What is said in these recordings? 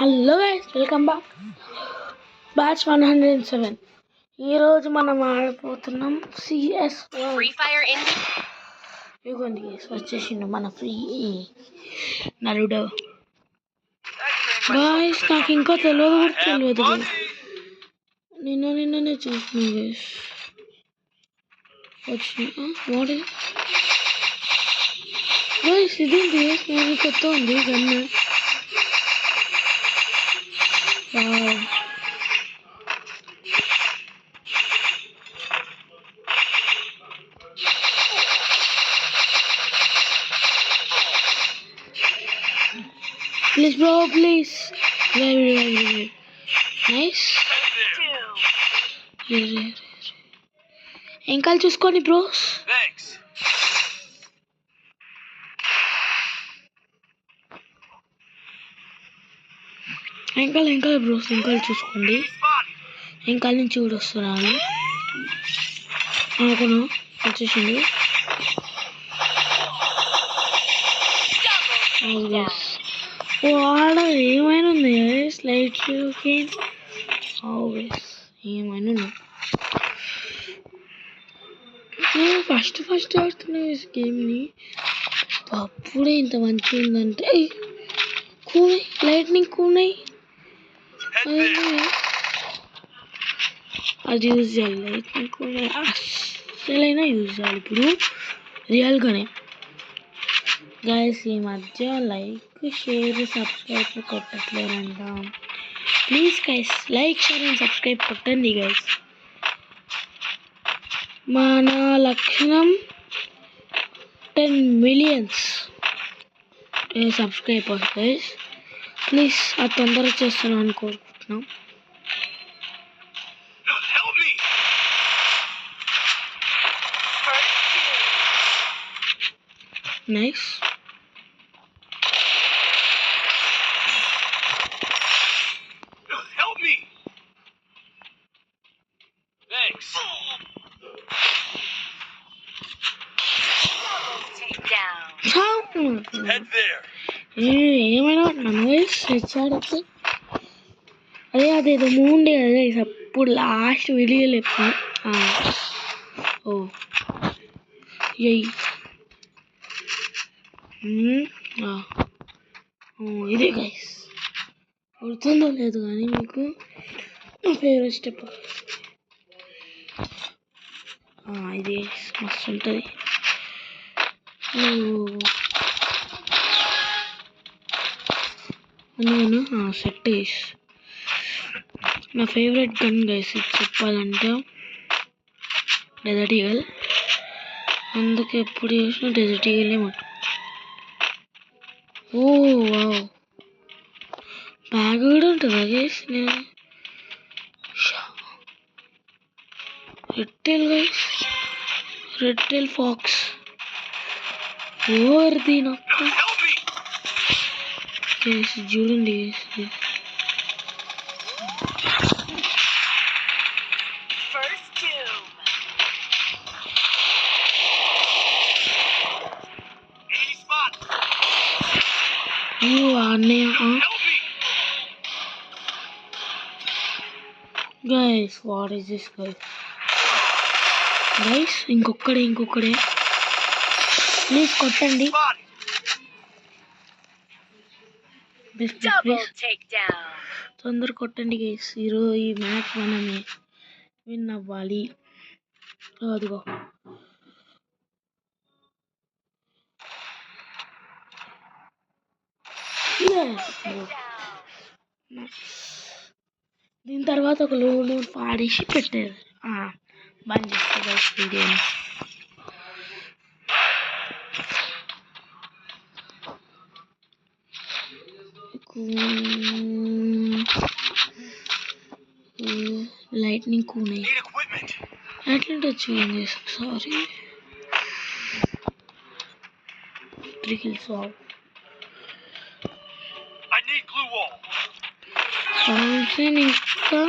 Hello guys, welcome batch 107. ఈరోజు మనం ఆడిపోతున్నాం CS. ఇదిగోండి గైస్, వచ్చేసిండు మన ఫ్రీ నలుడు. గాయస్ నాకు ఇంకా తెలియదు నిన్ననే చూసిన గైస్. వచ్చిన గైస్ ఇదేంటి నేను కొత్త ఉంది gun. Please bro, please. Very nice. ఎంకాలు చూసుకోండి బ్రోస్. ఎంకాలు బ్రోస్, ఎంకాలు చూసుకోండి. ఎంకాల నుంచి కూడా వస్తున్నారు అనుకున్నా. వచ్చేసింది. ఆడ ఏమైనా ఉంది లైట్స్ ఏమైనా ఉన్నాయి. నేను ఫస్ట్ ఆడుతున్నా గేమ్ని. అప్పుడే ఇంత మంచిగా ఉందంటే కూనాయి, లైట్నింగ్ కూనాయి. అది యూజ్ చేయాలి. లైట్నింగ్ కూనాయి అస్సలైనా యూజ్ చేయాలి ఇప్పుడు రియల్గానే. గైస్ ఈ మధ్య లైక్ షేర్ సబ్స్క్రైబ్ కొట్టట్లేదంట. Please guys like share and subscribe కొట్టండి గైస్. మన లక్షణం 10 million సబ్స్క్రైబర్స్ గైస్. ప్లీజ్ అది తొందరగా చేస్తున్నాను అని కోరుకుంటున్నాం. నైస్. ఏమైనా నన్ను అదేదో మూండే కదా అప్పుడు లాస్ట్ వీడియోలో ఇదే గైస్. గుర్తుందో లేదు కానీ మీకు నా ఫేవరెట్ స్టెప్ ఇది మస్తు ఉంటుంది. నేను సెట్ వేసి నా ఫేవరెట్ గన్ గైస్ ఇది చెప్పాలంటే డెజర్ట్ ఈగల్. అందుకే ఎప్పుడు చేసినా డెజర్ట్ ఈగలే మాట. వావ్, బ్యాగ్ కూడా ఉంటుందా గైస్? నేను red tail guys, red tail fox. ఓవర్ది నాకు చూడండి. Guys what is this guys? ఇంకొక్కడే ప్లీజ్ కొట్టండి. తొందర కొట్టండి గైస్. ఈరోజు ఈ మ్యాచ్ మనమే విన్ అవ్వాలి. అదిగో దీని తర్వాత ఒక లోన్ పాడేసి పెట్టారు. బంద్ చేస్తా గైస్ వీడియోని. లైట్నింగ్ కూనాయి అట్లా చూడండి. Sorry 3 kills. ఇంకా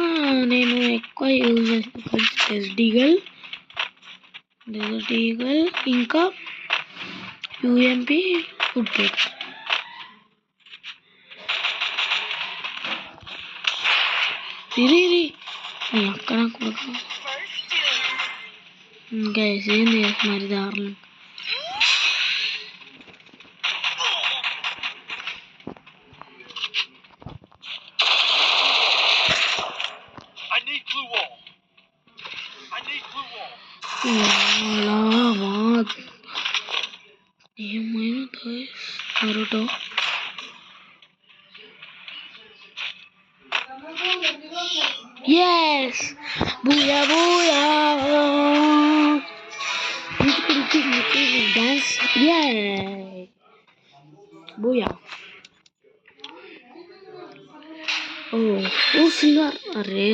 నేను ఎక్కువ యూజ్ చేస్తాను డెజర్ట్ ఈగల్ ఇంకా UMP ఫుడ్ పేపర్. రీ రీ నీ అక్కడ కొడుకు గైస్ ఏంది మరి దారుణం. ఏమైనా Naruto yes booyah booyah dance yay booyah oh silver అరే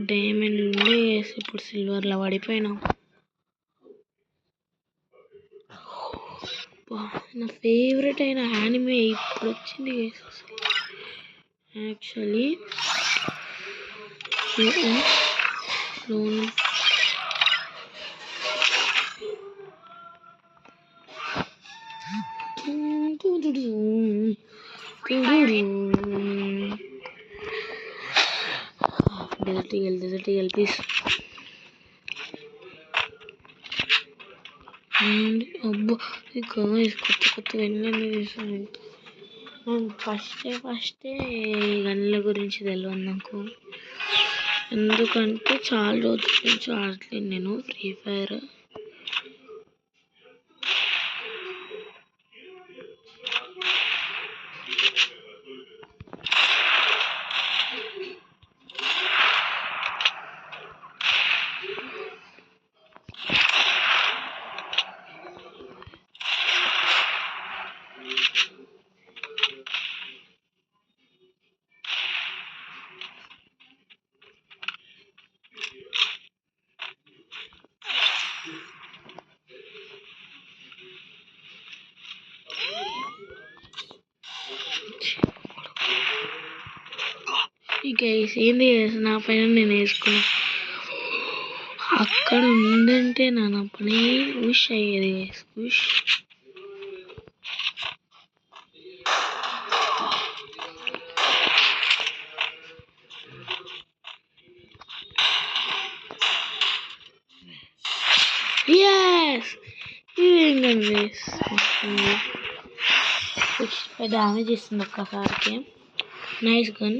డైమండ్ ఉండే ఇప్పుడు సిల్వర్లో పడిపోయినా. నా ఫేవరెట్ అయిన యానిమే ఇప్పుడు వచ్చింది యాక్చువల్లీ. desert eagle please. అబ్బో కొత్త వెళ్ళని చూసాను. ఫస్టే గన్ల గురించి తెలియదు నాకు, ఎందుకంటే చాలా రోజుల నుంచి ఆడలేను నేను ఫ్రీ ఫైర్. ఇంకా ఏంది నా పైన నేను వేసుకున్నా. అక్కడ ఉందంటే నా పని ఉష్ అయ్యేది ఉష్. ఇదేంటండి 65 డ్యామేజ్ ఇస్తుంది ఒక్కసారికి. Nice gun.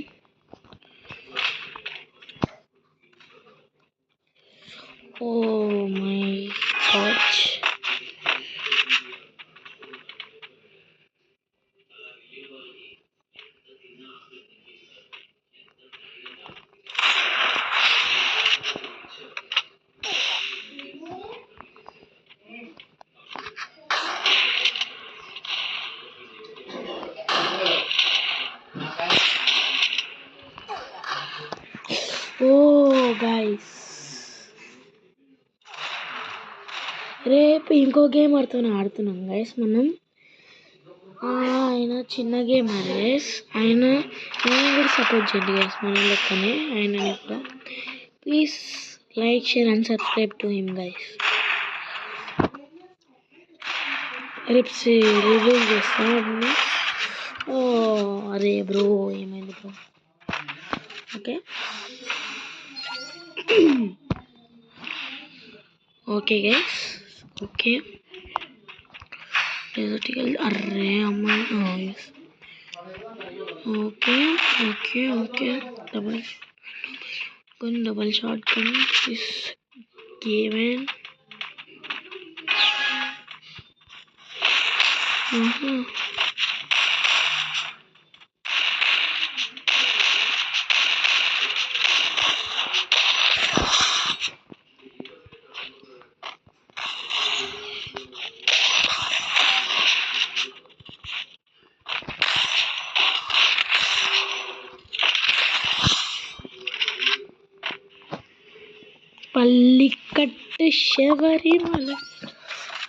Oh my god. Oh guys రేపు ఇంకో గేమ్ ఆడుతున్నాం గైస్ మనం. ఆయన చిన్న గేమ్ గైస్, ఆయన కూడా సపోర్ట్ చేయండి గైస్ మన లెక్కనే ఆయన కూడా. Please like share and subscribe to him guys. రేపు రివ్యూ చేస్తాను. ఓ అరే బ్రో ఏమైంది bro. Okay okay guys okay. అర్రే అమ్మాయి okay okay okay. Double shot gun this game. పల్లికట్టు శబరిమల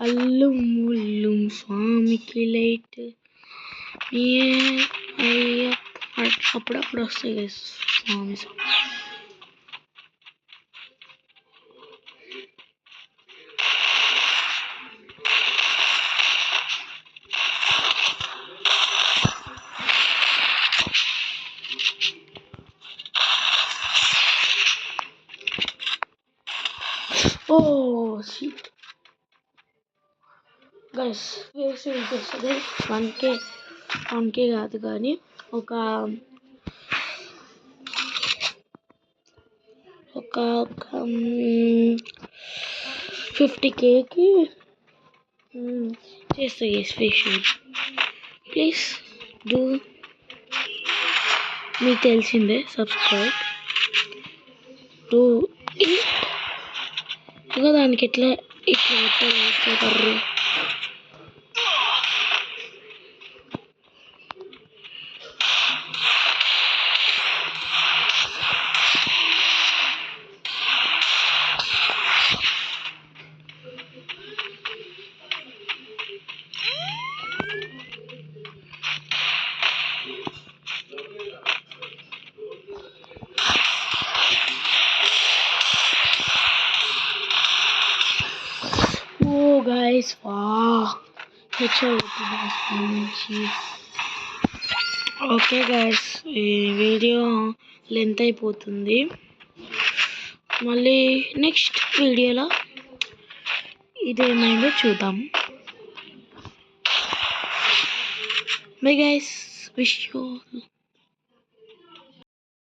అల్లుం ముల్లుం స్వామికి లైట్ అప్పుడప్పుడు వస్తాయి స్వామి. గైస్ ఫేస్ యూజ్ చేస్తుంది 1K కాదు కానీ ఒక 50Kకి చేస్తా guys face use. Please do, మీకు తెలిసిందే, సబ్స్క్రైబ్ టు ఇంకా దానికి ఇట్లా పెట్టాలి. గైస్ ఓకే గైస్, ఈ వీడియో లెంత్ అయిపోతుంది. మళ్ళీ నెక్స్ట్ వీడియోలో ఇదేమైందో చూద్దాం. Bye guys, wish you